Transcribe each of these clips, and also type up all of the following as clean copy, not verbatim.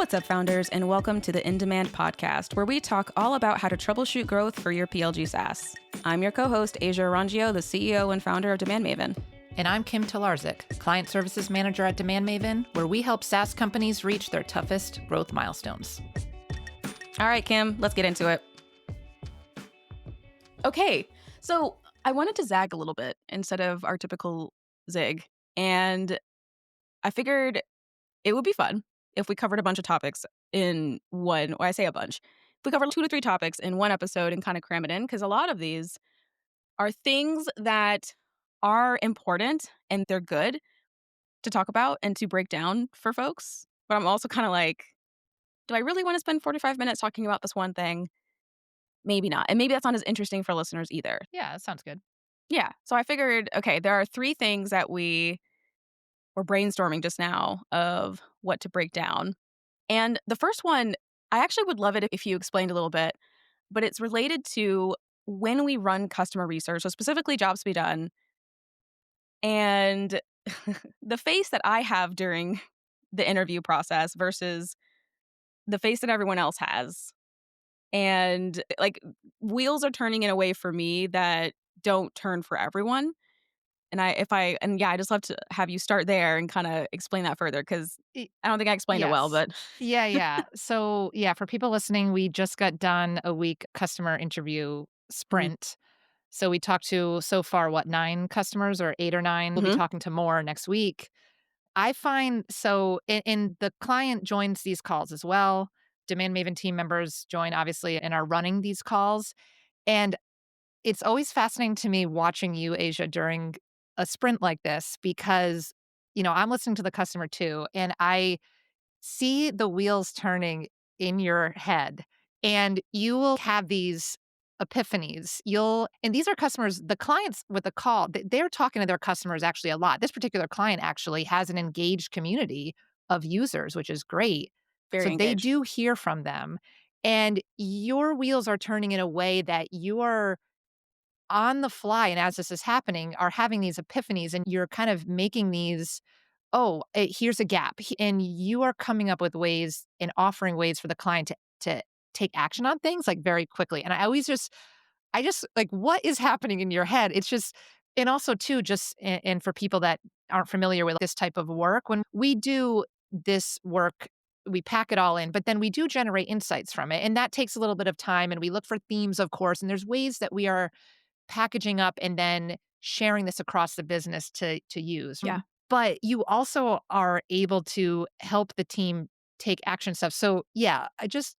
What's up, founders, and welcome to the In Demand podcast, where we talk all about how to troubleshoot growth for your PLG SaaS. I'm your co-host, Asia Arangio, the CEO and founder of Demand Maven. And I'm Kim Talarczyk, Client Services Manager at Demand Maven, where we help SaaS companies reach their toughest growth milestones. All right, Kim, let's get into it. Okay, so I wanted to zag a little bit instead of our typical zig, and I figured it would be fun if we covered a bunch of topics in one, or I say a bunch, if we cover 2 to 3 topics in one episode and kind of cram it in, because a lot of these are things that are important and they're good to talk about and to break down for folks. But I'm also kind of like, do I really want to spend 45 minutes talking about this one thing? Maybe not. And maybe that's not as interesting for listeners either. Yeah, that sounds good. Yeah. So I figured, okay, there are 3 things that we were brainstorming just now of what to break down. And the first one, I actually would love it if you explained a little bit, but it's related to when we run customer research, so specifically jobs to be done. And the face that I have during the interview process versus the face that everyone else has. And like wheels are turning in a way for me that don't turn for everyone. And I just love to have you start there and kind of explain that further, because I don't think I explained it well, but Yeah. So, for people listening, we just got done a week customer interview sprint. So we talked to, so far, 9 customers or 8 or 9? We'll be talking to more next week. I find, and the client joins these calls as well. Demand Maven team members join, obviously, and are running these calls. And it's always fascinating to me watching you, Asia, during a sprint like this, because, I'm listening to the customer too, and I see the wheels turning in your head, and you will have these epiphanies. And these are customers, the clients with the call, they're talking to their customers actually a lot. This particular client actually has an engaged community of users, which is great. very So they engaged. do hear from them. And your wheels are turning in a way that you are on the fly, and as this is happening, are having these epiphanies, and you're kind of making these, here's a gap. And you are coming up with ways and offering ways for the client to take action on things like very quickly. And I just like, what is happening in your head? It's just, and also too, and for people that aren't familiar with this type of work, when we do this work, we pack it all in, but then we do generate insights from it. And that takes a little bit of time. And we look for themes, of course, and there's ways that we are packaging up and then sharing this across the business to use. Yeah. But you also are able to help the team take action stuff. So I just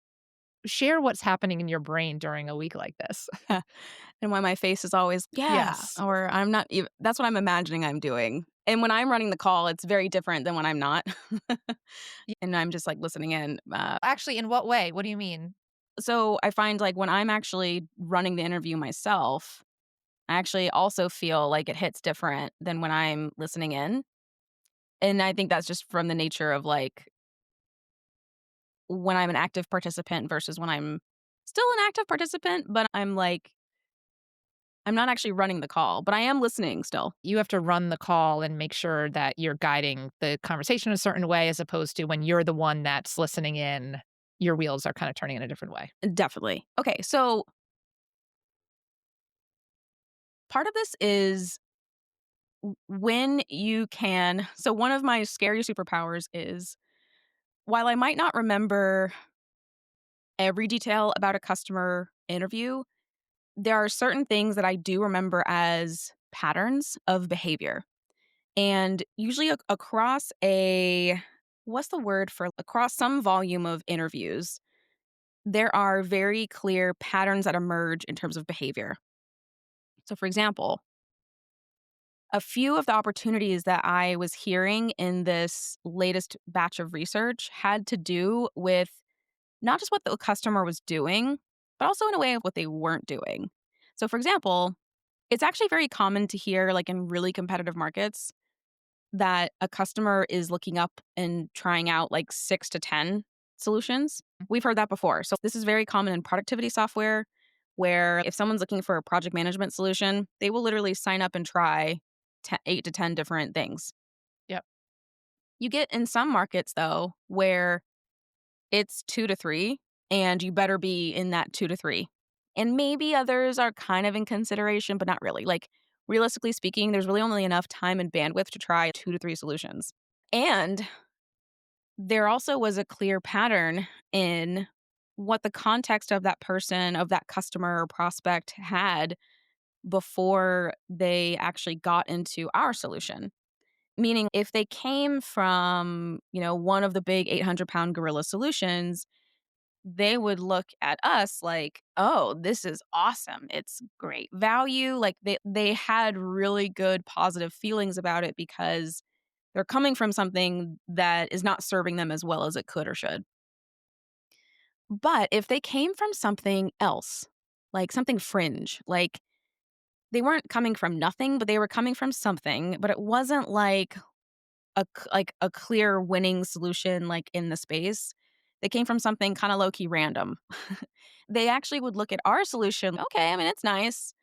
share what's happening in your brain during a week like this. And why my face is always, Yes. or I'm not even, that's what I'm imagining I'm doing. And when I'm running the call, it's very different than when I'm not. And I'm just like listening in. Actually, in what way? What do you mean? So I find like when I'm actually running the interview myself, I actually also feel like it hits different than when I'm listening in. And I think that's just from the nature of like when I'm an active participant versus when I'm still an active participant, but I'm not actually running the call, but I am listening still. You have to run the call and make sure that you're guiding the conversation a certain way, as opposed to when you're the one that's listening in, your wheels are kind of turning in a different way. Definitely. Okay, so part of this is when you can. So one of my scary superpowers is, while I might not remember every detail about a customer interview, there are certain things that I do remember as patterns of behavior. And usually across across some volume of interviews, there are very clear patterns that emerge in terms of behavior. So for example, a few of the opportunities that I was hearing in this latest batch of research had to do with not just what the customer was doing, but also in a way of what they weren't doing. So for example, it's actually very common to hear, like in really competitive markets, that a customer is looking up and trying out like 6 to 10 solutions. We've heard that before. So this is very common in productivity software, where if someone's looking for a project management solution, they will literally sign up and try 8 to 10 different things. Yep. You get in some markets, though, where it's 2 to 3, and you better be in that 2 to 3. And maybe others are kind of in consideration, but not really. Like, realistically speaking, there's really only enough time and bandwidth to try 2 to 3 solutions. And there also was a clear pattern in what the context of that person, of that customer or prospect had before they actually got into our solution. Meaning, if they came from, one of the big 800-pound gorilla solutions, they would look at us like, "Oh, this is awesome. It's great value." Like, they had really good positive feelings about it because they're coming from something that is not serving them as well as it could or should. But if they came from something else, like something fringe, like they weren't coming from nothing, but they were coming from something, but it wasn't like a clear winning solution, like, in the space. They came from something kinda low key random. They actually would look at our solution, "Okay, I mean, it's nice.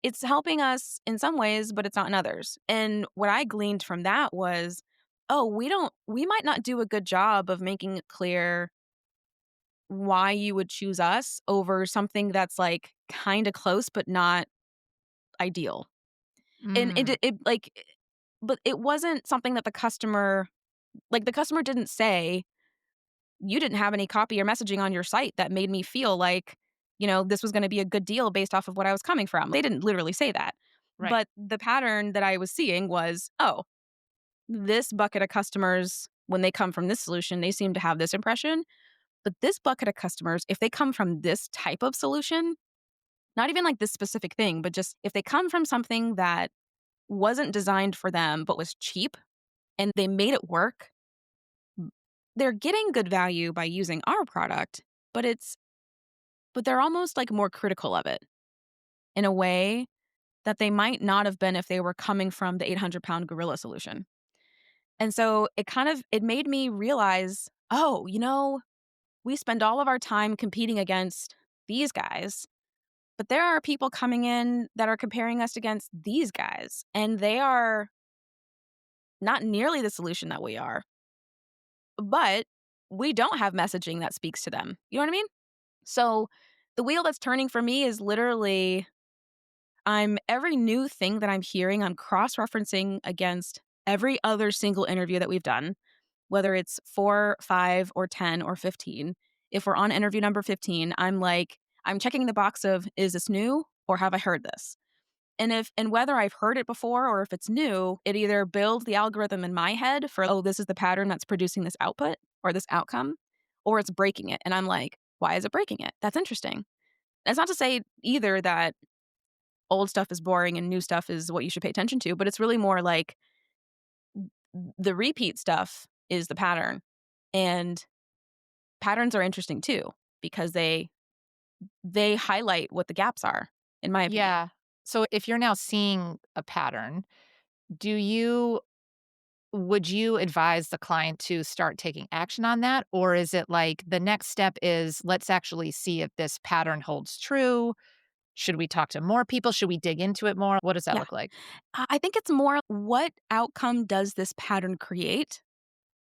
It's helping us in some ways, but it's not in others." And what I gleaned from that was, "Oh, we might not do a good job of making it clear why you would choose us over something that's, like, kinda close, but not ideal." And Mm, but it wasn't something that the customer didn't say, "You didn't have any copy or messaging on your site that made me feel like, this was gonna be a good deal based off of what I was coming from." They didn't literally say that. right. But the pattern that I was seeing was, "Oh, this bucket of customers, when they come from this solution, they seem to have this impression. But this bucket of customers, if they come from this type of solution, not even like this specific thing, but just if they come from something that wasn't designed for them but was cheap and they made it work, they're getting good value by using our product, but they're almost like more critical of it in a way that they might not have been if they were coming from the 800-pound gorilla solution." And so it made me realize, "Oh, we spend all of our time competing against these guys, but there are people coming in that are comparing us against these guys, and they are not nearly the solution that we are, but we don't have messaging that speaks to them." You know what I mean? So the wheel that's turning for me is literally every new thing that I'm hearing, I'm cross-referencing against every other single interview that we've done, whether it's 4, 5, or 10, or 15. If we're on interview number 15, I'm checking the box of, is this new or have I heard this? And whether I've heard it before or if it's new, it either builds the algorithm in my head for, oh, this is the pattern that's producing this output or this outcome, or it's breaking it. And I'm like, why is it breaking it? That's interesting. That's not to say either that old stuff is boring and new stuff is what you should pay attention to, but it's really more like the repeat stuff is the pattern. And patterns are interesting too because they highlight what the gaps are, in my opinion. Yeah. So if you're now seeing a pattern, do you would you advise the client to start taking action on that? Or is it like the next step is let's actually see if this pattern holds true? Should we talk to more people? Should we dig into it more? What does that Yeah. look like? I think it's more, what outcome does this pattern create?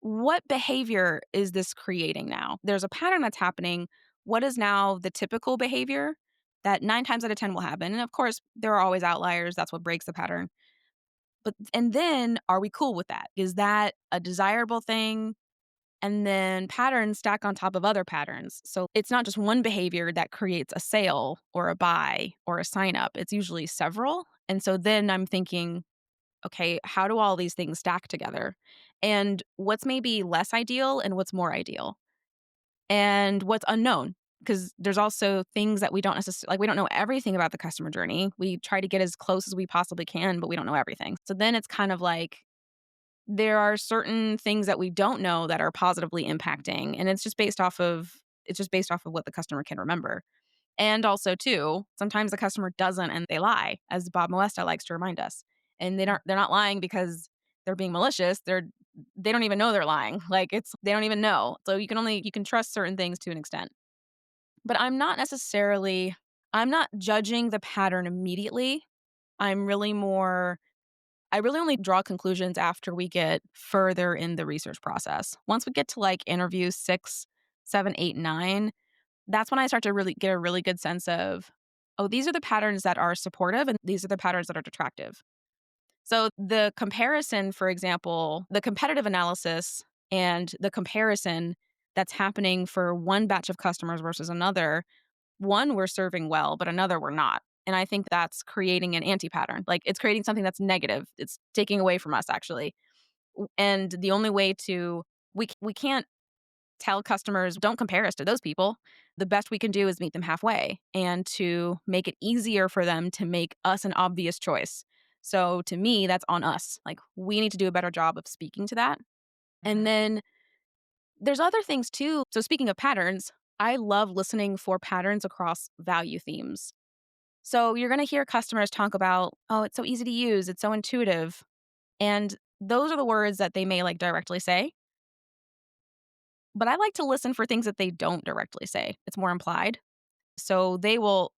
What behavior is this creating now? There's a pattern that's happening. What is now the typical behavior that 9 times out of 10 will happen? And of course, there are always outliers. That's what breaks the pattern. And then are we cool with that? Is that a desirable thing? And then patterns stack on top of other patterns. So it's not just one behavior that creates a sale or a buy or a sign up. It's usually several. And so then I'm thinking, okay, how do all these things stack together? And what's maybe less ideal and what's more ideal? And what's unknown? Because there's also things that we don't necessarily like, we don't know everything about the customer journey. We try to get as close as we possibly can, but we don't know everything. So then it's kind of like there are certain things that we don't know that are positively impacting, and it's just based off of what the customer can remember. And also too, sometimes the customer doesn't and they lie, as Bob Moesta likes to remind us. And they're not lying because they're being malicious. They don't even know they're lying. Like, they don't even know. So you can trust certain things to an extent. But I'm not judging the pattern immediately. I'm really more I really only draw conclusions after we get further in the research process. Once we get to like interview 6, 7, 8, 9, that's when I start to really get a really good sense of, oh, these are the patterns that are supportive and these are the patterns that are detractive. So the comparison, for example, the competitive analysis and the comparison that's happening for one batch of customers versus another, one we're serving well, but another we're not. And I think that's creating an anti pattern. Like it's creating something that's negative. It's taking away from us, actually. And the only way to, we can't tell customers, don't compare us to those people. The best we can do is meet them halfway and to make it easier for them to make us an obvious choice. So to me, that's on us. Like we need to do a better job of speaking to that. And Mhm. then there's other things too. So speaking of patterns, I love listening for patterns across value themes. So you're going to hear customers talk about, oh, it's so easy to use, it's so intuitive. And those are the words that they may like directly say. But I like to listen for things that they don't directly say. It's more implied. So they will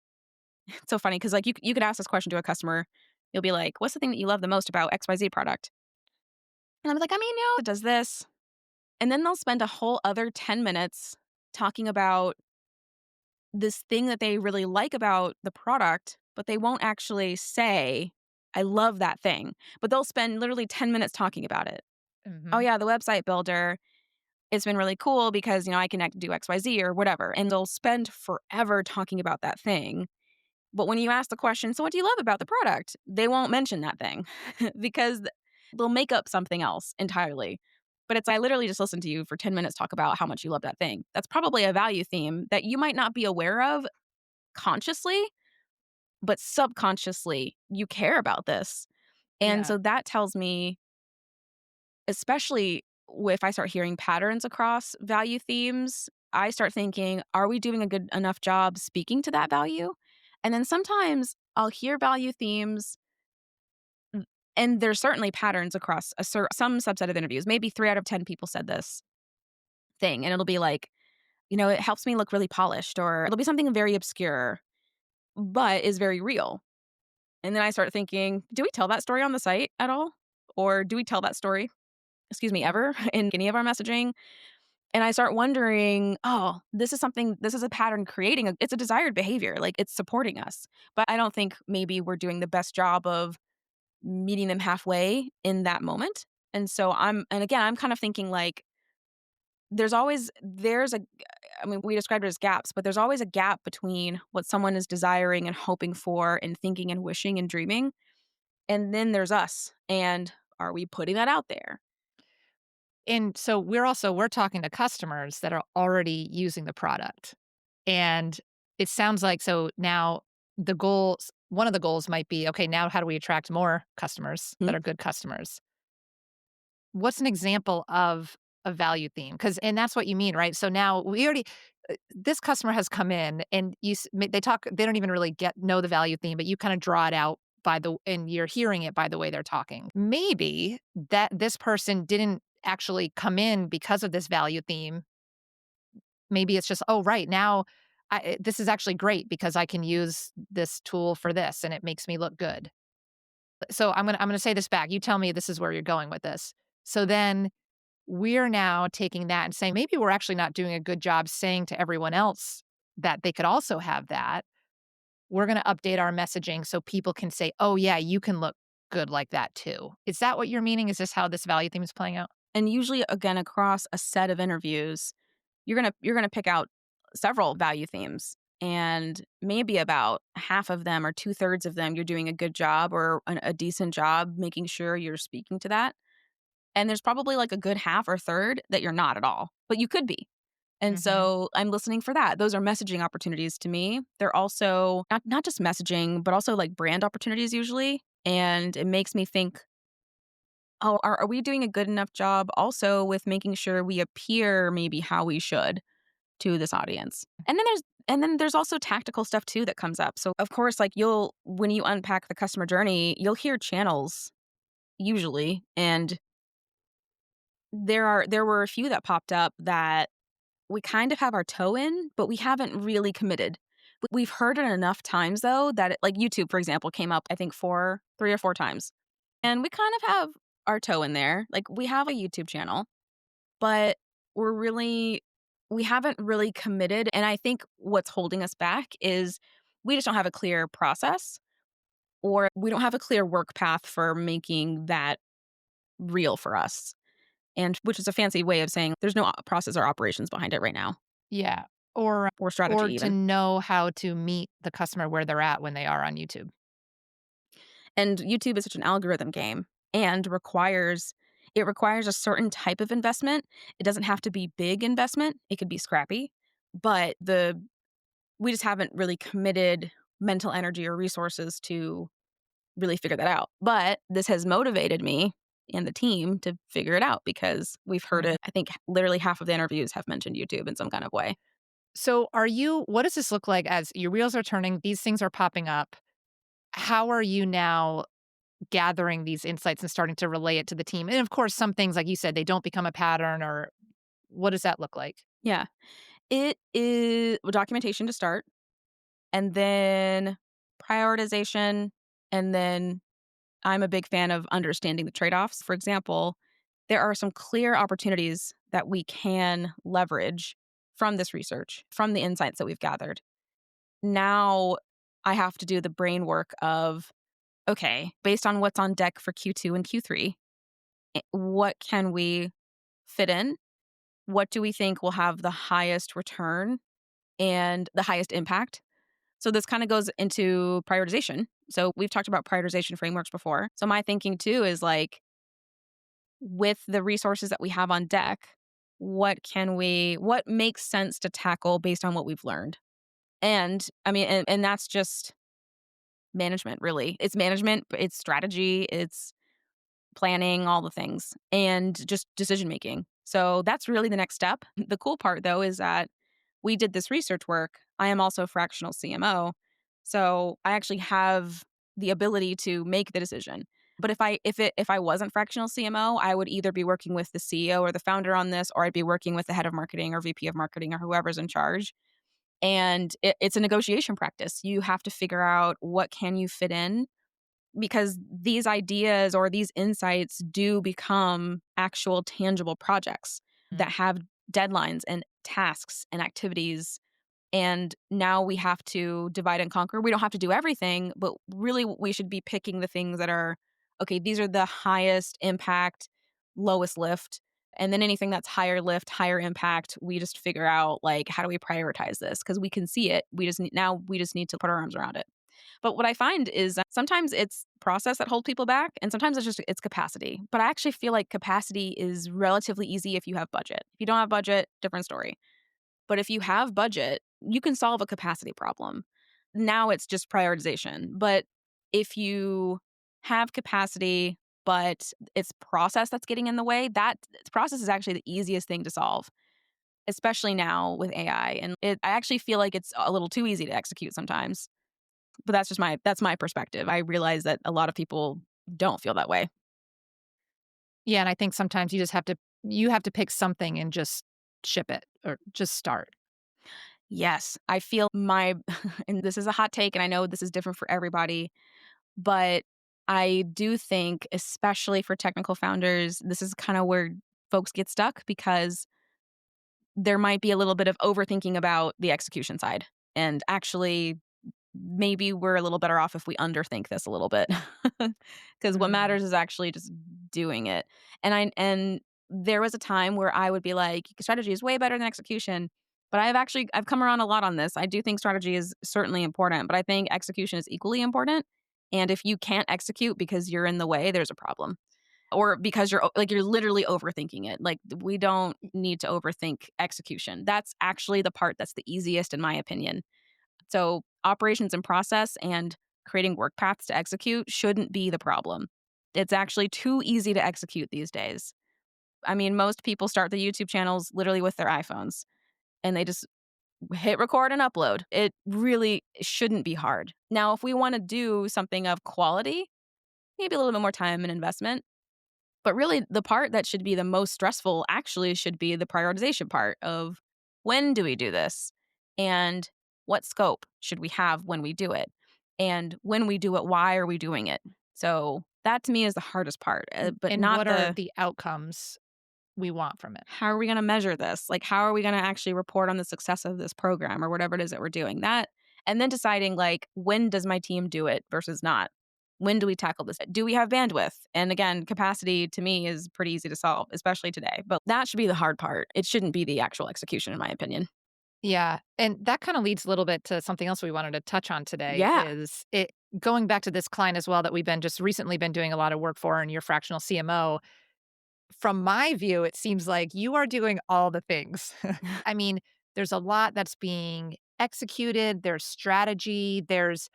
it's so funny because like you could ask this question to a customer. You'll be like, "What's the thing that you love the most about XYZ product?" And I'm like, "I mean, it does this." And then they'll spend a whole other 10 minutes talking about this thing that they really like about the product, but they won't actually say, "I love that thing." But they'll spend literally 10 minutes talking about it. "Oh Mhm. yeah, the website builder, it's been really cool because, I can do XYZ or whatever." And they'll spend forever talking about that thing. But when you ask the question, "So what do you love about the product?" They won't mention that thing because they'll make up something else entirely. But it's I literally just listened to you for 10 minutes talk about how much you love that thing. That's probably a value theme that you might not be aware of consciously, but subconsciously you care about this. And Yeah. so that tells me, especially if I start hearing patterns across value themes, I start thinking, are we doing a good enough job speaking to that value? And then sometimes I'll hear value themes, and there's certainly patterns across some subset of interviews. Maybe 3 out of 10 people said this thing, and it'll be like, it helps me look really polished, or it'll be something very obscure, but is very real. And then I start thinking, do we tell that story on the site at all? Or do we tell that story, excuse me, Mhm. ever in any of our messaging? And I start wondering, oh, this is a pattern creating it's a desired behavior. Like it's supporting us. But I don't think maybe we're doing the best job of meeting them halfway in that moment. And so and again, I'm kind of thinking like there's a, I mean, we described it as gaps, but there's always a gap between what someone is desiring and hoping for and thinking and wishing and dreaming. And then there's us. And are we putting that out there? And so we're talking to customers that are already using the product. And it sounds like so now the goals one of the goals might be, okay, now how do we attract more customers Hmm? that are good customers? What's an example of a value theme? Because and that's what you mean, right? So now we already this customer has come in and they don't even really know the value theme, but you kind of draw it out and you're hearing it by the way they're talking. Maybe that this person didn't actually come in because of this value theme. Maybe it's just, oh, right now, this is actually great because I can use this tool for this and it makes me look good. So I'm gonna say this back. You tell me this is where you're going with this. So then we're now taking that and saying maybe we're actually not doing a good job saying to everyone else that they could also have that. We're going to update our messaging so people can say, oh, yeah, you can look good like that too. Is that what you're meaning? Is this how this value theme is playing out? And usually, again, across a set of interviews, you're gonna pick out several value themes, and maybe about half of them or 2/3 of them, you're doing a good job or a decent job making sure you're speaking to that. And there's probably like a good half or third that you're not at all, but you could be. And Mhm. so I'm listening for that. Those are messaging opportunities to me. They're also not just messaging, but also like brand opportunities usually. And it makes me think, oh, are we doing a good enough job also with making sure we appear maybe how we should to this audience? And then there's also tactical stuff too that comes up. So of course, like when you unpack the customer journey, you'll hear channels usually. And there were a few that popped up that we kind of have our toe in, but we haven't really committed. We've heard it enough times though that like YouTube, for example, came up I think 3 or 4 times. And we kind of have our toe in there. Like we have a YouTube channel, but we're really We haven't really committed, and I think what's holding us back is we just don't have a clear process, or we don't have a clear work path for making that real for us, and which is a fancy way of saying there's no process or operations behind it right now, Yeah. Or or strategy or to even. know how to meet the customer where they're at when they are on YouTube. And YouTube is such an algorithm game and requires a certain type of investment. It doesn't have to be big investment. It could be scrappy, but the we just haven't really committed mental energy or resources to really figure that out. But this has motivated me and the team to figure it out because we've heard Mm. it. I think literally half of the interviews have mentioned YouTube in some kind of way. So what does this look like as your wheels are turning, these things are popping up? How are you now gathering these insights and starting to relay it to the team? And of course, some things, like you said, they don't become a pattern, or what does that look like? Yeah. It is documentation to start, and then prioritization, and then I'm a big fan of understanding the trade-offs. For example, there are some clear opportunities that we can leverage from this research, from the insights that we've gathered. Now I have to do the brain work of, okay, based on what's on deck for Q2 and Q3, what can we fit in? What do we think will have the highest return and the highest impact? So this kind of goes into prioritization. So we've talked about prioritization frameworks before. So my thinking too is like, with the resources that we have on deck, what makes sense to tackle based on what we've learned? And I mean, and that's just management, really. It's management, but it's strategy, it's planning, all the things, and just decision making. So that's really the next step. The cool part though is that we did this research work. I am also a fractional CMO. So I actually have the ability to make the decision. But if I wasn't fractional CMO, I would either be working with the CEO or the founder on this, or I'd be working with the head of marketing or VP of marketing or whoever's in charge. And it's a negotiation practice. You have to figure out what can you fit in, because these ideas or these insights do become actual tangible projects Mm. that have deadlines and tasks and activities. And now we have to divide and conquer. We don't have to do everything, but really we should be picking the things that are okay, these are the highest impact, lowest lift. And then anything that's higher lift, higher impact, we just figure out like how do we prioritize this? Because we can see it. We just need to put our arms around it. But what I find is that sometimes it's process that holds people back, and sometimes it's capacity. But I actually feel like capacity is relatively easy if you have budget. If you don't have budget, different story. But if you have budget, you can solve a capacity problem. Now it's just prioritization. But if you have capacity, but it's process that's getting in the way, that process is actually the easiest thing to solve, especially now with AI. And I actually feel like it's a little too easy to execute sometimes. But that's my perspective. I realize that a lot of people don't feel that way. Yeah, and I think sometimes you have to pick something and just ship it or just start. Yes, I feel my and this is a hot take, and I know this is different for everybody, but I do think, especially for technical founders, this is kind of where folks get stuck because there might be a little bit of overthinking about the execution side. And actually, maybe we're a little better off if we underthink this a little bit. Because what Mm. matters is actually just doing it. And there was a time where I would be like, strategy is way better than execution. But I've come around a lot on this. I do think strategy is certainly important, but I think execution is equally important. And if you can't execute because you're in the way, there's a problem. Or because you're literally overthinking it. Like, we don't need to overthink execution. That's actually the part that's the easiest in my opinion. So operations and process and creating work paths to execute shouldn't be the problem. It's actually too easy to execute these days. I mean, most people start the YouTube channels literally with their iPhones, and they just hit record and upload. It really shouldn't be hard. Now, if we want to do something of quality, maybe a little bit more time and investment. But really, the part that should be the most stressful actually should be the prioritization part of, when do we do this? And what scope should we have when we do it? And when we do it, why are we doing it? So that to me is the hardest part, but And not what are the the outcomes? we want from it. How are we going to measure this? Like, how are we going to actually report on the success of this program or whatever it is that we're doing? That, and then deciding, like, when does my team do it versus not? When do we tackle this? Do we have bandwidth? And again, capacity to me is pretty easy to solve, especially today. But that should be the hard part. It shouldn't be the actual execution, in my opinion. Yeah, and that kinda leads a little bit to something else we wanted to touch on today Yeah. is it going back to this client as well that we've been just recently been doing a lot of work for and your fractional CMO. From my view, it seems like you are doing all the things. I mean, there's a lot that's being executed, there's strategy, there's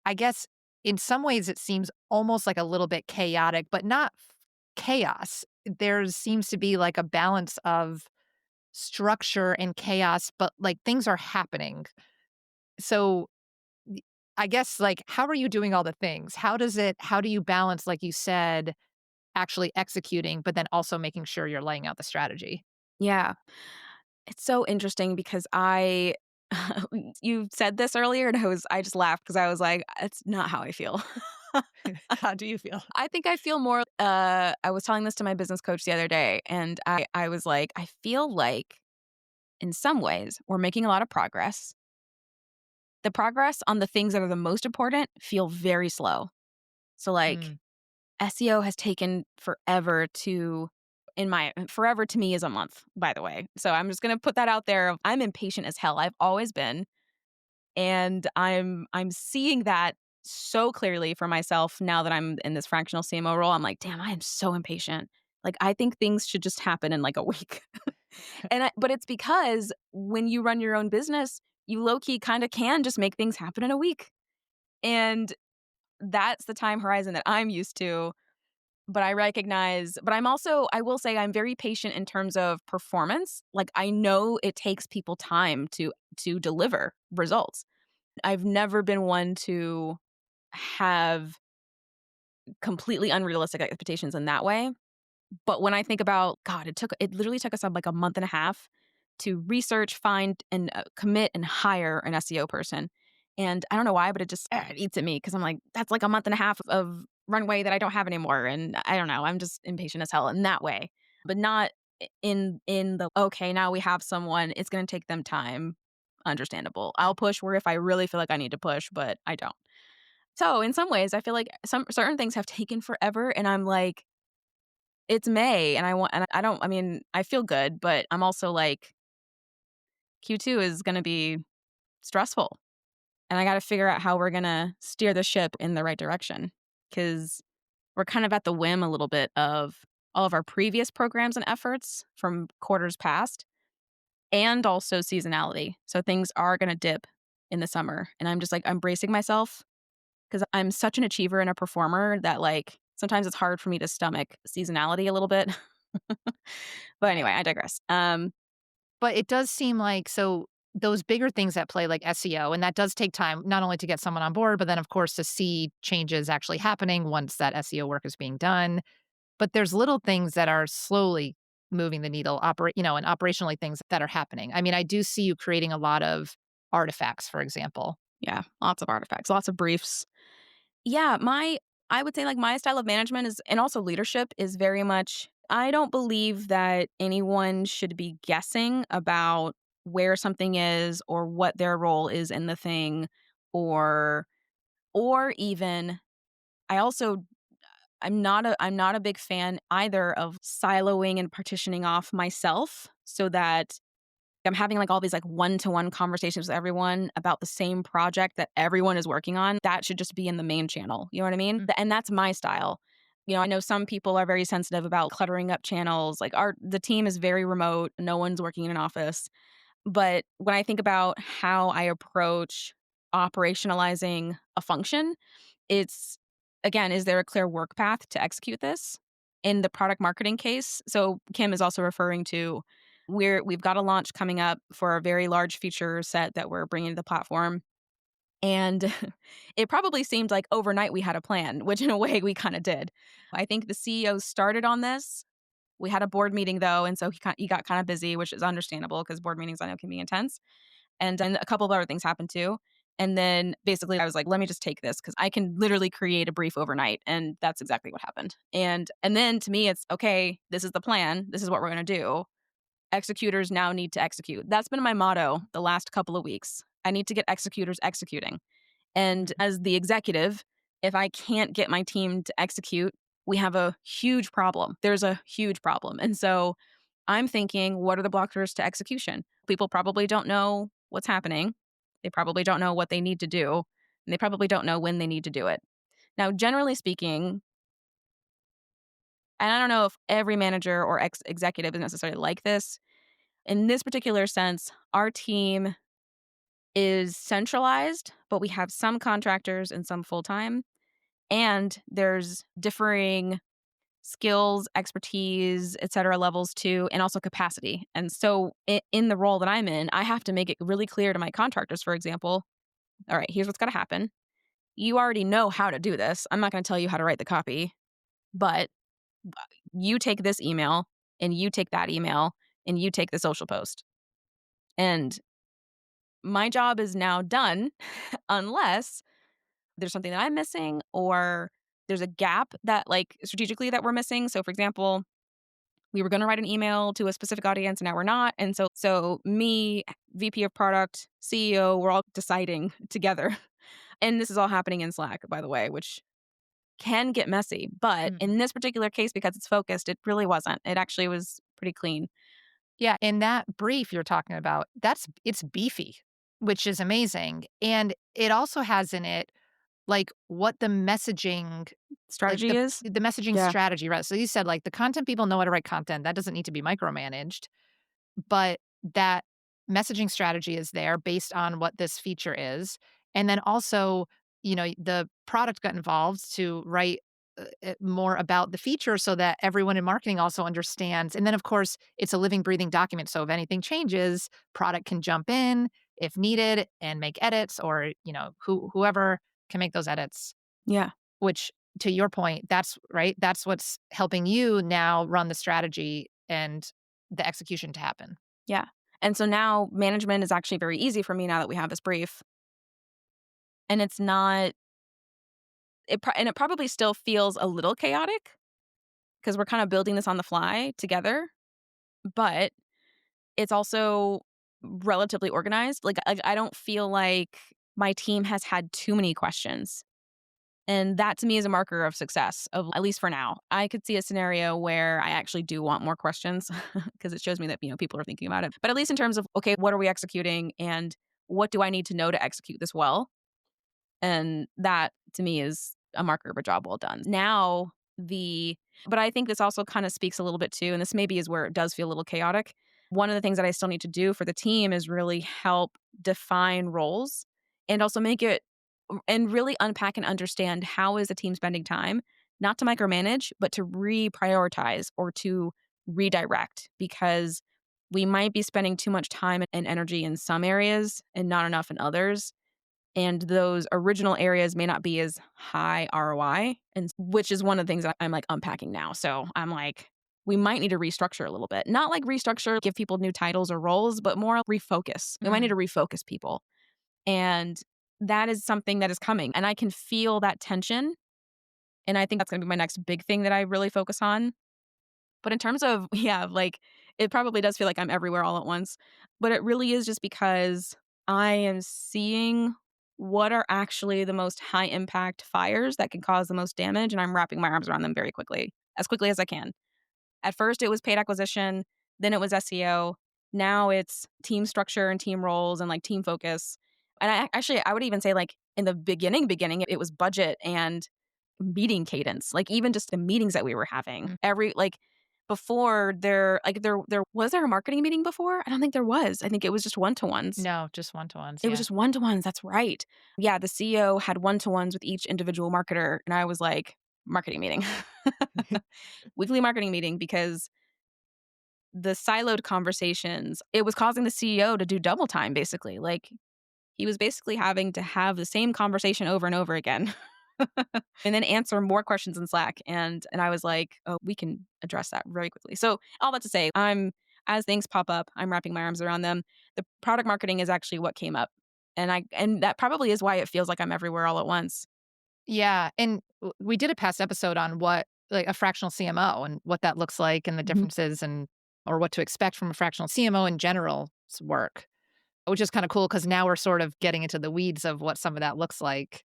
I guess in some ways it seems almost like a little bit chaotic, but not chaos. There seems to be like a balance of structure and chaos, but like things are happening. So y- I guess like how are you doing all the things? How do you balance, like you said, actually executing, but then also making sure you're laying out the strategy? Yeah. It's so interesting because you said this earlier and I just laughed because I was like, it's not how I feel. How do you feel? I think I feel more, I was telling this to my business coach the other day and I was like, I feel like in some ways we're making a lot of progress. The progress on the things that are the most important feel very slow. So like Mm, SEO has taken forever to in my forever to me is a month, by the way. So I'm just going to put that out there. I'm impatient as hell. I've always been, and I'm seeing that so clearly for myself now that I'm in this fractional CMO role. I'm like, "Damn, I am so impatient." Like I think things should just happen in like a week. But it's because when you run your own business, you low key kind of can just make things happen in a week. And that's the time horizon that I'm used to, but I recognize but I'm also I will say I'm very patient in terms of performance. Like, I know it takes people time to deliver results. I've never been one to have completely unrealistic expectations in that way. But when I think about God, it literally took us, like, a month and a half to research, find, and, commit and hire an SEO person. And I don't know why, but it eats at me because 'cause I'm like, "That's, like, a month and a half of runway that I don't have anymore," and I don't know, I'm just impatient as hell in that way, but not in the, "Okay, now we have someone, it's gonna take them time." Understandable. I'll push where if I really feel like I need to push, but I don't. So, in some ways, I feel like some certain things have taken forever, and I'm like, it's May and I don't I mean, I feel good, but I'm also like, Q2 is gonna be stressful, and I gotta figure out how we're gonna steer the ship in the right direction because 'cause we're kind of at the whim a little bit of all of our previous programs and efforts from quarters past and also seasonality. So things are gonna dip in the summer, and I'm just, like, I'm bracing myself because 'cause I'm such an achiever and a performer that, like, sometimes it's hard for me to stomach seasonality a little bit. But anyway, right. I digress. But it does seem like so those bigger things at play like SEO, and that does take time not only to get someone on board, but then of course to see changes actually happening once that SEO work is being done. But there's little things that are slowly moving the needle, and operationally things that are happening. I mean, I do see you creating a lot of artifacts, for example. Yeah, lots of artifacts, lots of briefs. Yeah, my I would say, like, my style of management is and also leadership is very much I don't believe that anyone should be guessing about where something is or what their role is in the thing or even I also I'm not a big fan either of siloing and partitioning off myself so that I'm having, like, all these, like, one-to-one conversations with everyone about the same project that everyone is working on. That should just be in the main channel, you know what I mean? Mm. And that's my style. I know some people are very sensitive about cluttering up channels, like, the team is very remote, no one's working in an office. But when I think about how I approach operationalizing a function, it's again, is there a clear work path to execute this? In the product marketing case, so Kim is also referring to we've got a launch coming up for a very large feature set that we're bringing to the platform. And it probably seemed like overnight we had a plan, which in a way we kind of did. I think the CEO started on this. We had a board meeting though, and so he got kind of busy, which is understandable because board meetings I know can be intense. And then a couple of other things happened too. And then basically I was like, let me just take this because I can literally create a brief overnight. And that's exactly what happened. And then to me, it's okay, this is the plan. This is what we're going to do. Executors now need to execute. That's been my motto the last couple of weeks. I need to get executors executing. And Mhm. as the executive, if I can't get my team to execute, we have a huge problem. There's a huge problem. And so I'm thinking, what are the blockers to execution? People probably don't know what's happening. They probably don't know what they need to do. And they probably don't know when they need to do it. Now, generally speaking, and I don't know if every manager or executive is necessarily like this. In this particular sense, our team is centralized, but we have some contractors and some full time. And there's differing skills, expertise, et cetera, levels too, and also capacity. And so in the role that I'm in, I have to make it really clear to my contractors, for example, all right, here's what's got to happen. You already know how to do this. I'm not going to tell you how to write the copy, but you take this email and you take that email and you take the social post. And my job is now done unless there's something that I'm missing or there's a gap that like strategically that we're missing. So for example, we were going to write an email to a specific audience and now we're not. And so me, VP of product, CEO, we're all deciding together. And this is all happening in Slack, by the way, which can get messy. But Mhm. in this particular case, because it's focused, it really wasn't. It actually was pretty clean. Yeah, in that brief you're talking about, it's beefy, which is amazing, and it also has in it, like, what the messaging like, Strategy is? the messaging Yeah. strategy, right? So you said, like, the content people know how to write content, that doesn't need to be micromanaged, but that messaging strategy is there based on what this feature is, and then also, the product got involved to write, more about the feature so that everyone in marketing also understands, and then, of course, it's a living, breathing document, so if anything changes, product can jump in if needed and make edits or, whoever can make those edits, Yeah. which, to your point, that's right, that's what's helping you now run the strategy and the execution to happen. Yeah. And so now management is actually very easy for me now that we have this brief. And it's not, and it probably still feels a little chaotic because we're kind of building this on the fly together. But it's also relatively organized. Like, I don't feel like my team has had too many questions. And that to me is a marker of success, of at least for now. I could see a scenario where I actually do want more questions because it shows me that, people are thinking about it. But at least in terms of, okay, what are we executing and what do I need to know to execute this well? And that to me is a marker of a job well done. Now, but I think this also kind of speaks a little bit too, and this maybe is where it does feel a little chaotic. One of the things that I still need to do for the team is really help define roles and also make it and really unpack and understand how is the team spending time, not to micromanage, but to reprioritize or to redirect because we might be spending too much time and energy in some areas and not enough in others, and those original areas may not be as high ROI, and which is one of the things that I'm like unpacking now. So I'm like, we might need to restructure a little bit. Not like restructure, give people new titles or roles, but more refocus. We might need Mhm. to refocus people. And that is something that is coming. And I can feel that tension. And I think that's going to be my next big thing that I really focus on. But in terms of, yeah, like it probably does feel like I'm everywhere all at once. But it really is just because I am seeing what are actually the most high impact fires that can cause the most damage. And I'm wrapping my arms around them very quickly, as quickly as I can. At first, it was paid acquisition, then it was SEO. Now it's team structure and team roles and like team focus. And I would even say like in the beginning, it was budget and meeting cadence, like even just the meetings that we were having. Mm. Every like before there was there a marketing meeting before? I don't think there was. I think it was just one-to-ones. No, just one-to-ones, It was yeah. just one-to-ones, that's right. Yeah, the CEO had one-to-ones with each individual marketer and I was like, marketing meeting. Weekly marketing meeting because the siloed conversations, it was causing the CEO to do double time basically. Like he was basically having to have the same conversation over and over again. And then answer more questions in Slack. And I was like, oh, we can address that very quickly. So all that to say, as things pop up, I'm wrapping my arms around them. The product marketing is actually what came up. And that probably is why it feels like I'm everywhere all at once. Yeah, and we did a past episode on what like a fractional CMO and what that looks like and the Mhm. differences and or what to expect from a fractional CMO in general's work, which is kind of cool because now we're sort of getting into the weeds of what some of that looks like.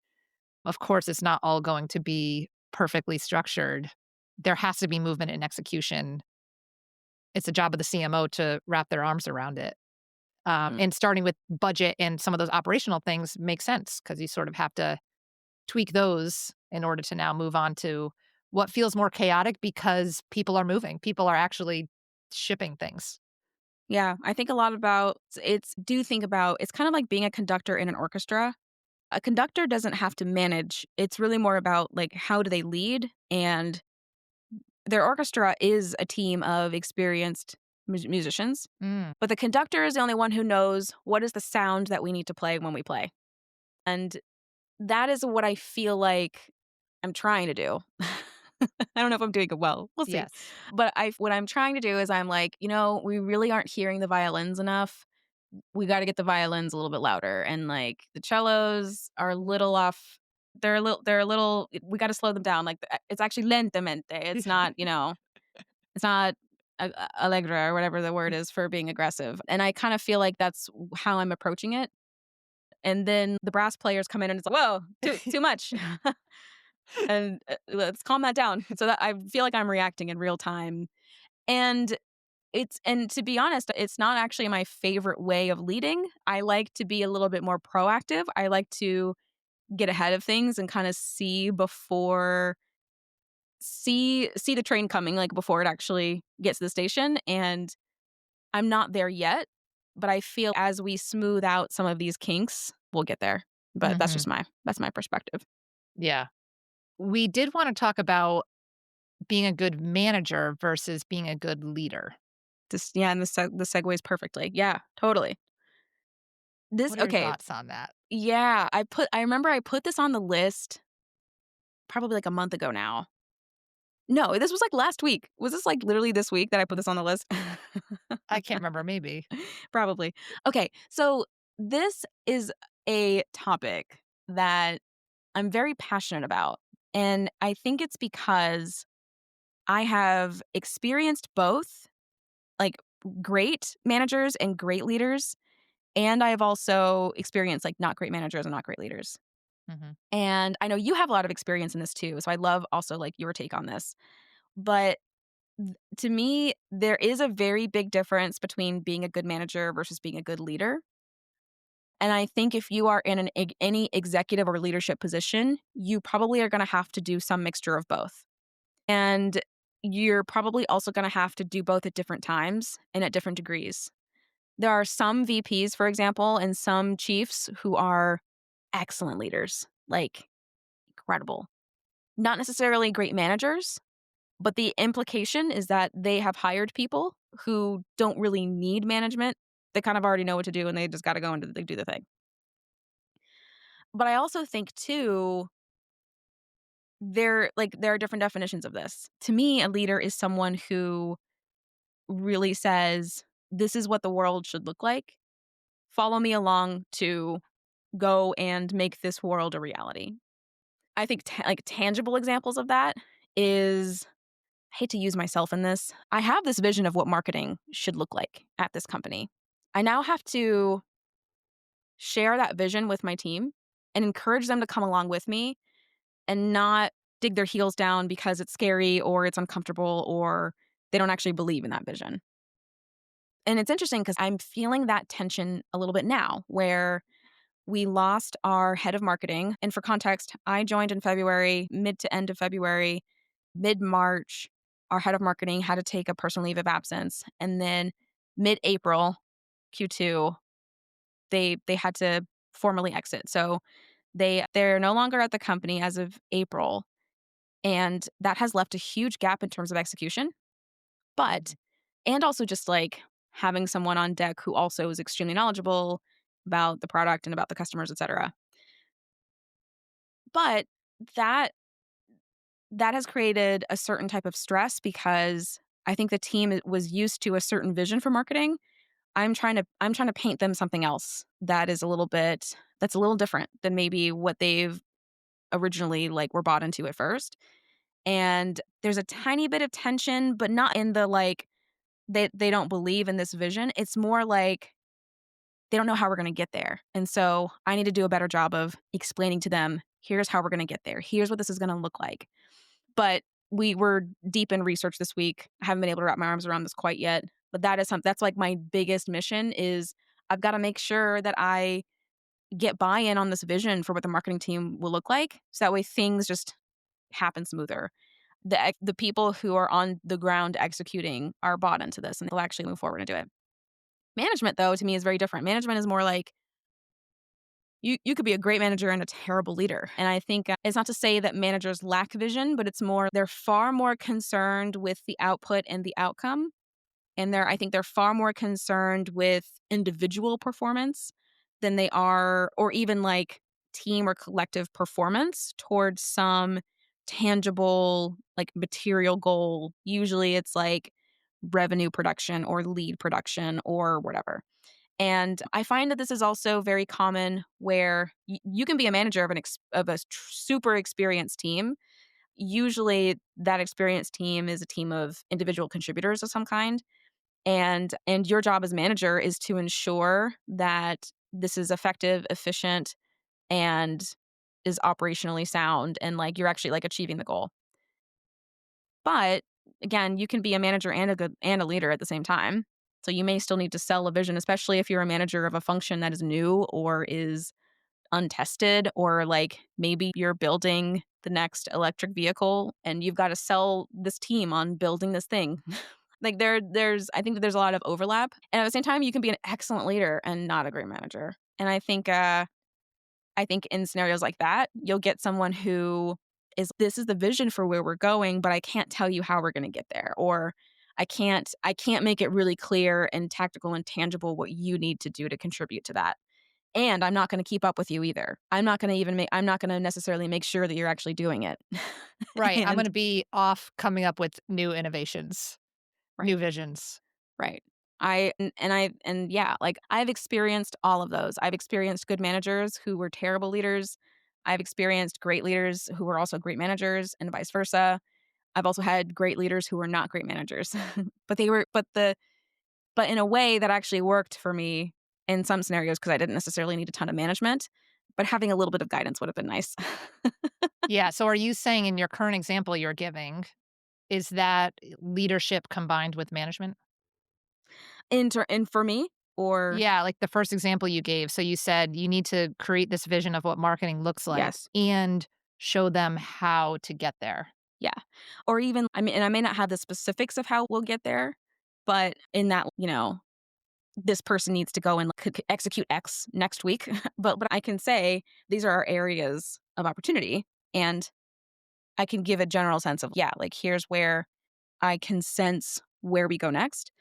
Of course, it's not all going to be perfectly structured. There has to be movement and execution. It's the job of the CMO to wrap their arms around it. Mm. And starting with budget and some of those operational things makes sense because you sort of have to tweak those in order to now move on to what feels more chaotic because people are moving. People are actually shipping things. Yeah, I think a lot about it's do think about it's kind of like being a conductor in an orchestra. A conductor doesn't have to manage. It's really more about like how do they lead, and their orchestra is a team of experienced musicians, Mm, but the conductor is the only one who knows what is the sound that we need to play when we play. And that is what I feel like I'm trying to do. I don't know if I'm doing it well. We'll see. yes. But I what I'm trying to do is I'm like, we really aren't hearing the violins enough. We got to get the violins a little bit louder, and like the cellos are a little off. They're a little we got to slow them down. Like it's actually lentamente. It's not allegra or whatever the word is for being aggressive. And I kind of feel like that's how I'm approaching it. And then the brass players come in and it's like, whoa, too much. And let's calm that down. So that I feel like I'm reacting in real time. And and to be honest, it's not actually my favorite way of leading. I like to be a little bit more proactive. I like to get ahead of things and kind of see the train coming like before it actually gets to the station. And I'm not there yet, but I feel as we smooth out some of these kinks, we'll get there. But Hmm. that's my perspective. Yeah. We did want to talk about being a good manager versus being a good leader. Just yeah, and the segues perfectly. Yeah, totally. This What are your okay. thoughts on that? Yeah, I remember I put this on the list probably like a month ago now. No, this was like last week. Was this like literally this week that I put this on the list? I can't remember. Maybe. Probably. Okay, so this is a topic that I'm very passionate about. And I think it's because I have experienced both, like great managers and great leaders. And I have also experienced like not great managers and not great leaders. Hmm. And I know you have a lot of experience in this too. So I love also like your take on this. But to me, there is a very big difference between being a good manager versus being a good leader. And I think if you are in any executive or leadership position, you probably are going to have to do some mixture of both. And you're probably also going to have to do both at different times and at different degrees. There are some VPs, for example, and some chiefs who are excellent leaders, like incredible. Not necessarily great managers, but the implication is that they have hired people who don't really need management. They kind of already know what to do and they just got to go and they do the thing. But I also think too, there are different definitions of this. To me, a leader is someone who really says, "This is what the world should look like. Follow me along to go and make this world a reality." I think like tangible examples of that is I hate to use myself in this. I have this vision of what marketing should look like at this company. I now have to share that vision with my team and encourage them to come along with me and not dig their heels down because it's scary or it's uncomfortable or they don't actually believe in that vision. And it's interesting because I'm feeling that tension a little bit now where we lost our head of marketing. And for context, I joined in February, mid to end of February, mid March. Our head of marketing had to take a personal leave of absence. And then mid April, Q2, they had to formally exit. So they're no longer at the company as of April. And that has left a huge gap in terms of execution. But, Mhm. and also just like having someone on deck who also is extremely knowledgeable about the product and about the customers, et cetera. But that that has created a certain type of stress because I think the team was used to a certain vision for marketing. I'm trying to paint them something else that is a little bit that's a little different than maybe what they've originally, like, were bought into at first. And there's a tiny bit of tension, but not in the, like, they don't believe in this vision. It's more like they don't know how we're gonna get there. And so I need to do a better job of explaining to them, "Here's how we're gonna get there. Here's what this is gonna look like." But we were deep in research this week. I haven't been able to wrap my arms around this quite yet, but that's, like, my biggest mission is I've gotta make sure that I get buy-in on this vision for what the marketing team will look like, so that way things just happen smoother. The people who are on the ground executing are bought into this, and they'll actually move forward and do it. Management, though, to me is very different. Management is more like you could be a great manager and a terrible leader. And I think it's not to say that managers lack vision, but it's more they're far more concerned with the output and the outcome. And I think they're far more concerned with individual performance than they are, or even like team or collective performance towards some tangible, like material goal. Usually it's like revenue production or lead production or whatever. And I find that this is also very common where you can be a manager of super experienced team. Usually that experienced team is a team of individual contributors of some kind, and your job as manager is to ensure that this is effective, efficient, and is operationally sound, and like you're actually like achieving the goal. But again, you can be a manager and a leader at the same time. So you may still need to sell a vision, especially if you're a manager of a function that is new or is untested, or like maybe you're building the next electric vehicle and you've got to sell this team on building this thing. Like there's I think that there's a lot of overlap. And at the same time, you can be an excellent leader and not a great manager. And I think in scenarios like that, you'll get someone who is, "This is the vision for where we're going, but I can't tell you how we're gonna get there," or I can't make it really clear and tactical and tangible what you need to do to contribute to that. And I'm not gonna keep up with you either. I'm not gonna necessarily make sure that you're actually doing it." Right, I'm And gonna be off coming up with new innovations, right. new visions. Right. And yeah, like I've experienced all of those. I've experienced good managers who were terrible leaders. I've experienced great leaders who were also great managers and vice versa. I've also had great leaders who were not great managers. But in a way that actually worked for me in some scenarios because I didn't necessarily need a ton of management, but having a little bit of guidance would have been nice. Yeah, so are you saying in your current example you're giving, is that leadership combined with management? And for me, or Yeah, like the first example you gave. So you said you need to create this vision of what marketing looks like yes. and show them how to get there. Yeah. Or even I mean, and I may not have the specifics of how we'll get there, but in that, this person needs to go and execute X next week. But I can say these are our areas of opportunity, and I can give a general sense of, yeah, like here's where I can sense where we go next.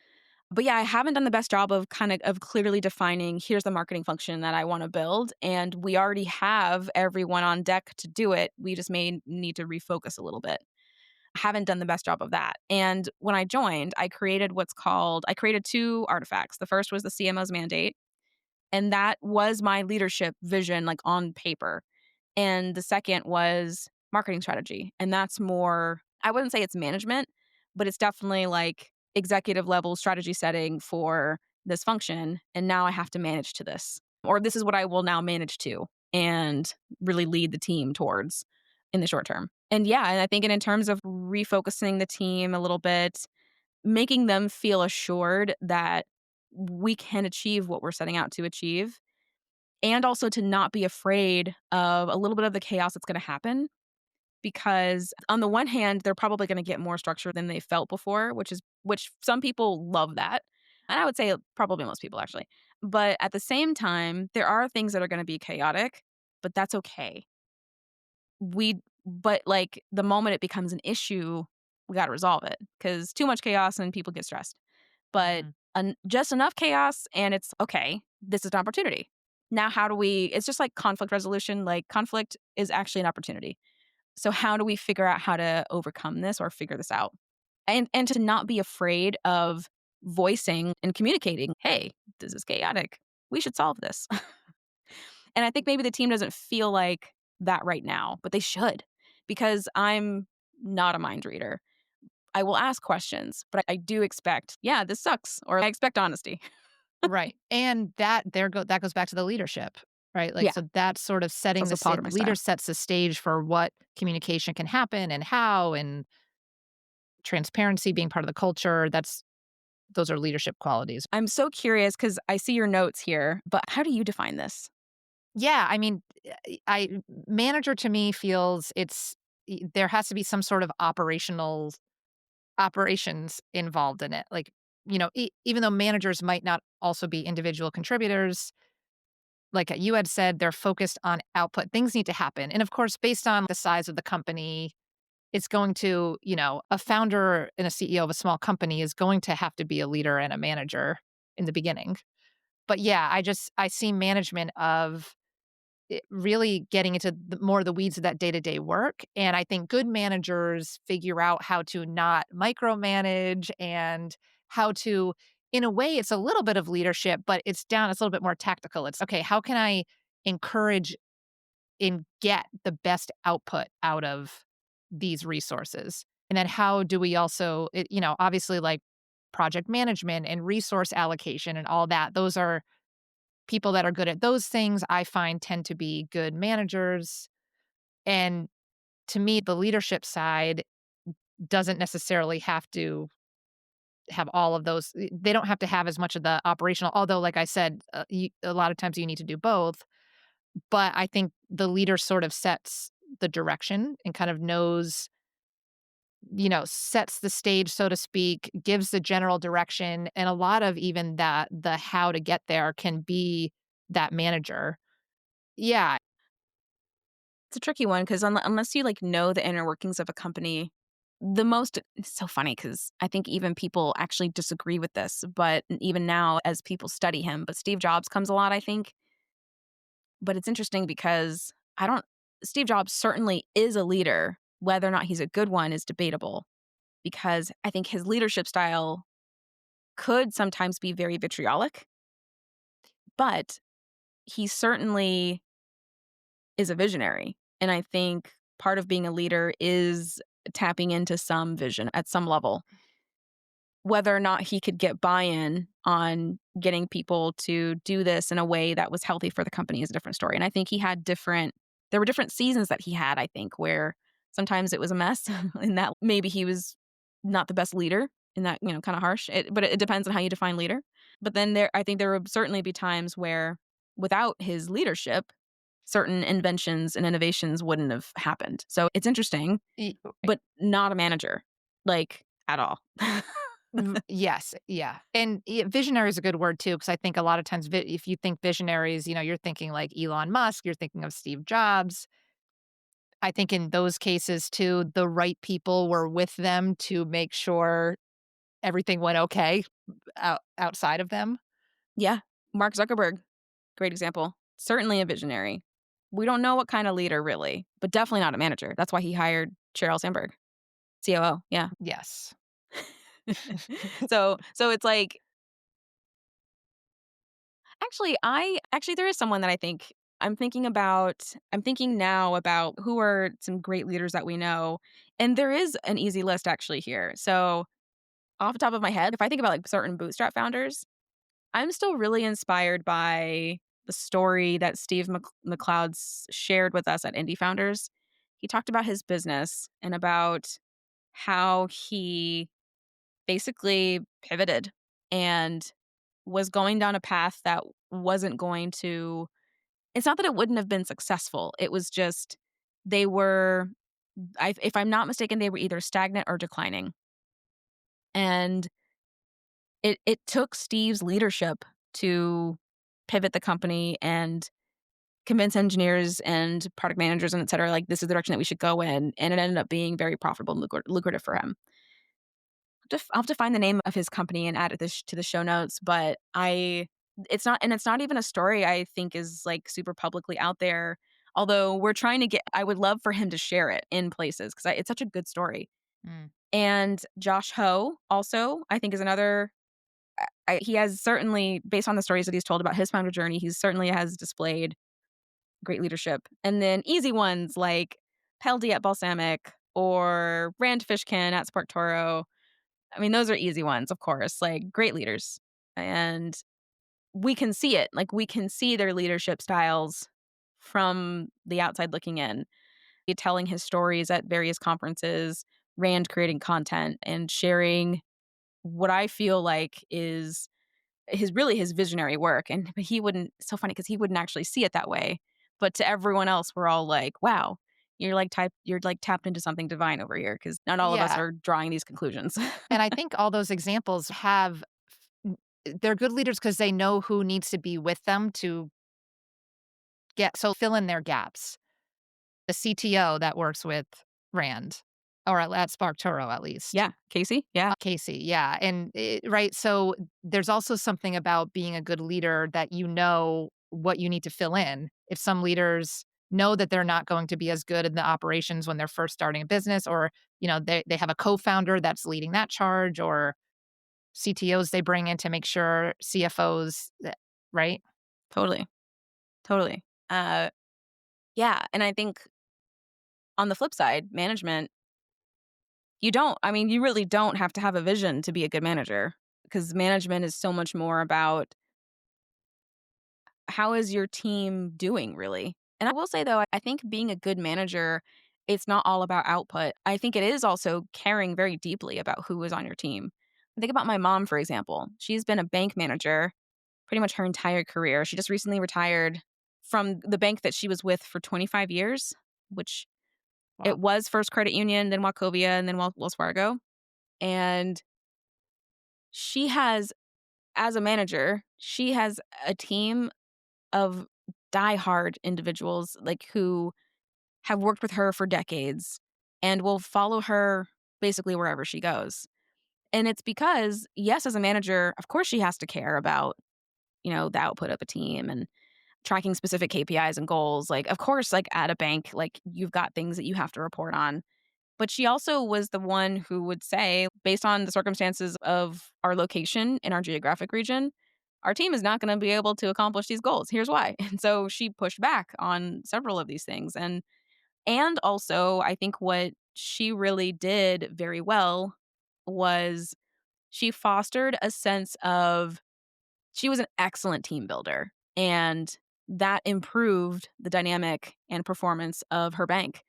But yeah, I haven't done the best job of kind of clearly defining here's the marketing function that I want to build, and we already have everyone on deck to do it. We just may need to refocus a little bit. Haven't done the best job of that. And when I joined, I created two artifacts. The first was the CMO's mandate, and that was my leadership vision, like on paper. And the second was marketing strategy. And that's more, I wouldn't say it's management, but it's definitely like executive level strategy setting for this function. And now I have to manage to this, or this is what I will now manage to and really lead the team towards in the short term. And yeah, and I think in terms of refocusing the team a little bit, making them feel assured that we can achieve what we're setting out to achieve, and also to not be afraid of a little bit of the chaos that's going to happen, because on the one hand they're probably going to get more structure than they felt before, which some people love that, and I would say probably most people actually. But at the same time, there are things that are going to be chaotic, but that's okay. But like the moment it becomes an issue, we got to resolve it, because too much chaos and people get stressed. But Mhm. just enough chaos and it's okay. This is an opportunity. Now, how do we? It's just like conflict resolution. Like conflict is actually an opportunity. So how do we figure out how to overcome this or figure this out? And to not be afraid of voicing and communicating, hey, this is chaotic. We should solve this. And I think maybe the team doesn't feel like that right now, but they should because I'm not a mind reader. I will ask questions, but I do expect, yeah, this sucks, or I expect honesty. Right. And that goes back to the leadership, right? Like, Yeah, so that's sort of it's setting also part of my leader style. sets the stage for what communication can happen and how, and transparency being part of the culture. Those are leadership qualities. I'm so curious because I see your notes here, but how do you define this? Yeah, I mean, I manager to me feels there has to be some sort of operations involved in it. Like, even though managers might not also be individual contributors, like you had said, they're focused on output. Things need to happen. And of course, based on the size of the company, it's going to, a founder and a CEO of a small company is going to have to be a leader and a manager in the beginning. But yeah, I see management of really getting into more of the weeds of that day-to-day work. And I think good managers figure out how to not micromanage and how to, in a way, it's a little bit of leadership, but it's a little bit more tactical. It's okay, how can I encourage and get the best output out of these resources? And then how do we also, obviously, like project management and resource allocation and all that, those are people that are good at those things, I find, tend to be good managers. And to me, the leadership side doesn't necessarily have to have all of those. They don't have to have as much of the operational, although, like I said, a lot of times you need to do both. But I think the leader sort of sets the direction and kind of knows, sets the stage, so to speak, gives the general direction. And a lot of even that, the how to get there can be that manager. Yeah. It's a tricky one because unless you like know the inner workings of a company, the most it's so funny because I think even people actually disagree with this, but even now as people study him, but Steve Jobs comes a lot, I think. But it's interesting because I don't Steve Jobs certainly is a leader. Whether or not he's a good one is debatable because I think his leadership style could sometimes be very vitriolic, but he certainly is a visionary. And I think part of being a leader is tapping into some vision at some level. Whether or not he could get buy-in on getting people to do this in a way that was healthy for the company is a different story. And I think he had there were different seasons that he had, I think, where sometimes it was a mess and that maybe he was not the best leader and that, kind of harsh. But it depends on how you define leader. But then I think there would certainly be times where without his leadership, certain inventions and innovations wouldn't have happened. So it's interesting, Right. but not a manager, like at all. Yes, yeah, and visionary is a good word too, because I think a lot of times if you think visionaries, you're thinking like Elon Musk, you're thinking of Steve Jobs. I think in those cases too, the right people were with them to make sure everything went okay outside of them. Yeah. Mark Zuckerberg, great example. Certainly a visionary. We don't know what kind of leader really, but definitely not a manager. That's why he hired Sheryl Sandberg, COO. Yeah. Yes. So it's like actually there is someone that I think I'm thinking now about who are some great leaders that we know. And there is an easy list actually here. So off the top of my head, if I think about like certain bootstrap founders, I'm still really inspired by the story that Steve McLeod's shared with us at Indie Founders. He talked about his business and about how he basically pivoted and was going down a path that wasn't going to it's not that it wouldn't have been successful. It was just they were if I'm not mistaken, they were either stagnant or declining. And it took Steve's leadership to pivot the company and convince engineers and product managers and et cetera, like, this is the direction that we should go in, and it ended up being very profitable and lucrative for him. I'll have to find the name of his company and add it to the show notes, but it's not even a story I think is, like, super publicly out there, although I would love for him to share it in places 'cause it's such a good story. Mm. And Josh Ho also, I think, is another he has certainly, based on the stories that he's told about his founder journey, he certainly has displayed great leadership. And then easy ones like Peldi at Balsamic or Rand Fishkin at SparkToro. I mean, those are easy ones, of course, like great leaders. And we can see it. Like we can see their leadership styles from the outside looking in. Telling his stories at various conferences, Rand creating content and sharing what I feel like is his visionary work. And but he wouldn't it's so funny because he wouldn't actually see it that way. But to everyone else, we're all like, wow, you're like tapped into something divine over here because not all of us Yeah, are drawing these conclusions. and I think all those examples have they're good leaders because they know who needs to be with them to fill in their gaps. The CTO that works with Rand, or at SparkToro at least. Yeah. Casey? Yeah. Casey, yeah, and right, so there's also something about being a good leader that you know what you need to fill in. If some leaders know that they're not going to be as good in the operations when they're first starting a business, or, they have a co-founder that's leading that charge, or CTOs they bring in to make sure CFOs that right? Totally. Totally. Yeah. And I think on the flip side, management, you really don't have to have a vision to be a good manager because management is so much more about how is your team doing, really? And I will say, though, I think being a good manager, it's not all about output. I think it is also caring very deeply about who is on your team. Think about my mom, for example. She's been a bank manager pretty much her entire career. She just recently retired from the bank that she was with for 25 years, which it Wow. was First Credit Union, then Wachovia, and then Wells Fargo. And she has, as a manager, she has a team of diehard individuals like who have worked with her for decades and will follow her basically wherever she goes. And it's because, yes, as a manager, of course she has to care about, the output of a team and tracking specific KPIs and goals. Like, of course, like at a bank, like you've got things that you have to report on. But she also was the one who would say, based on the circumstances of our location in our geographic region, our team is not going to be able to accomplish these goals. Here's why. And so she pushed back on several of these things. And also, I think what she really did very well was she fostered a sense of she was an excellent team builder and that improved the dynamic and performance of her bank.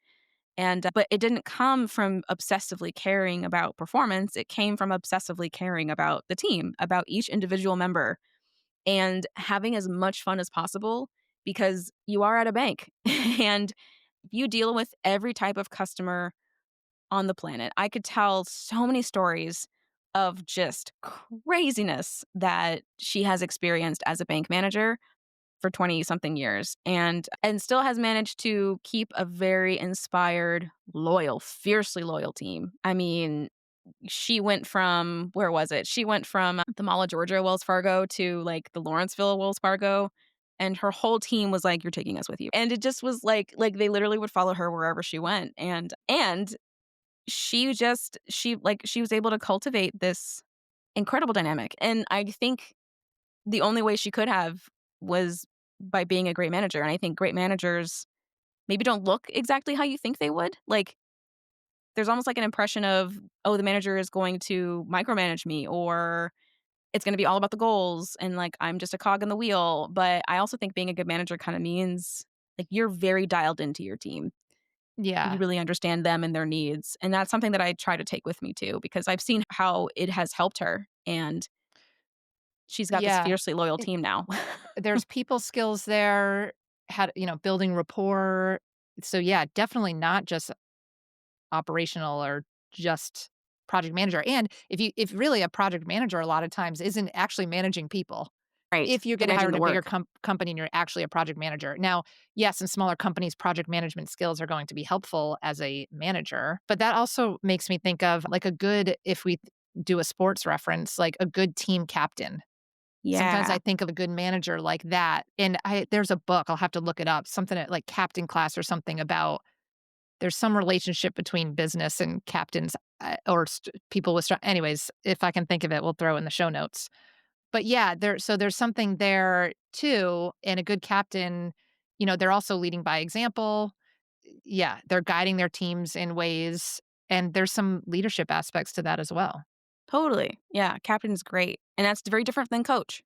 And but it didn't come from obsessively caring about performance. It came from obsessively caring about the team, about each individual member and having as much fun as possible because you are at a bank and you deal with every type of customer on the planet. I could tell so many stories of just craziness that she has experienced as a bank manager for 20 something years and still has managed to keep a very inspired, loyal, fiercely loyal team. I mean, she went from where was it? She went from the Mall of Georgia Wells Fargo to like the Lawrenceville Wells Fargo. And her whole team was like, "You're taking us with you," and it just was like they literally would follow her wherever she went. And she was able to cultivate this incredible dynamic. And I think the only way she could have was by being a great manager. And I think great managers maybe don't look exactly how you think they would. Like there's almost like an impression of, oh, the manager is going to micromanage me or it's going to be all about the goals and like I'm just a cog in the wheel. But I also think being a good manager kind of means like you're very dialed into your team. You Yeah. really understand them and their needs. And that's something that I try to take with me too, because I've seen how it has helped her. And she's got this Yeah. fiercely loyal team now. There's people skills there, building rapport. So, yeah, definitely not just operational or just project manager. And if really a project manager a lot of times isn't actually managing people. Right. If you're They're getting managing hired the at a bigger work. company and you're actually a project manager. Now, yes, in smaller companies, project management skills are going to be helpful as a manager. But that also makes me think of like if we do a sports reference, like a good team captain. Sometimes Yeah. I think of a good manager like that, and there's a book, I'll have to look it up, something like Captain Class or something about there's some relationship between business and captains, or people with anyways, if I can think of it, we'll throw in the show notes. But yeah, there's something there too, and a good captain they're also leading by example. Yeah, they're guiding their teams in ways, and there's some leadership aspects to that as well. Totally. Yeah, captain's great. And that's very different than coach.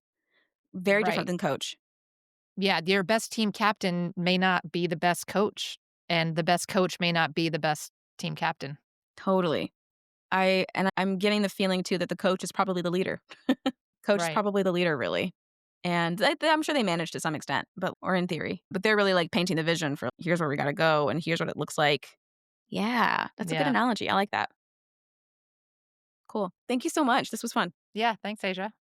Very different Right. than coach. Yeah, your best team captain may not be the best coach, and the best coach may not be the best team captain. Totally. I'm getting the feeling too that the coach is probably the leader. Coach is Right. probably the leader, really. And I'm sure they manage to some extent, but or in theory. But they're really like painting the vision for here's where we gotta go and here's what it looks like. Yeah, that's a good Yeah. analogy. I like that. Cool. Thank you so much. This was fun. Yeah, thanks, Asia.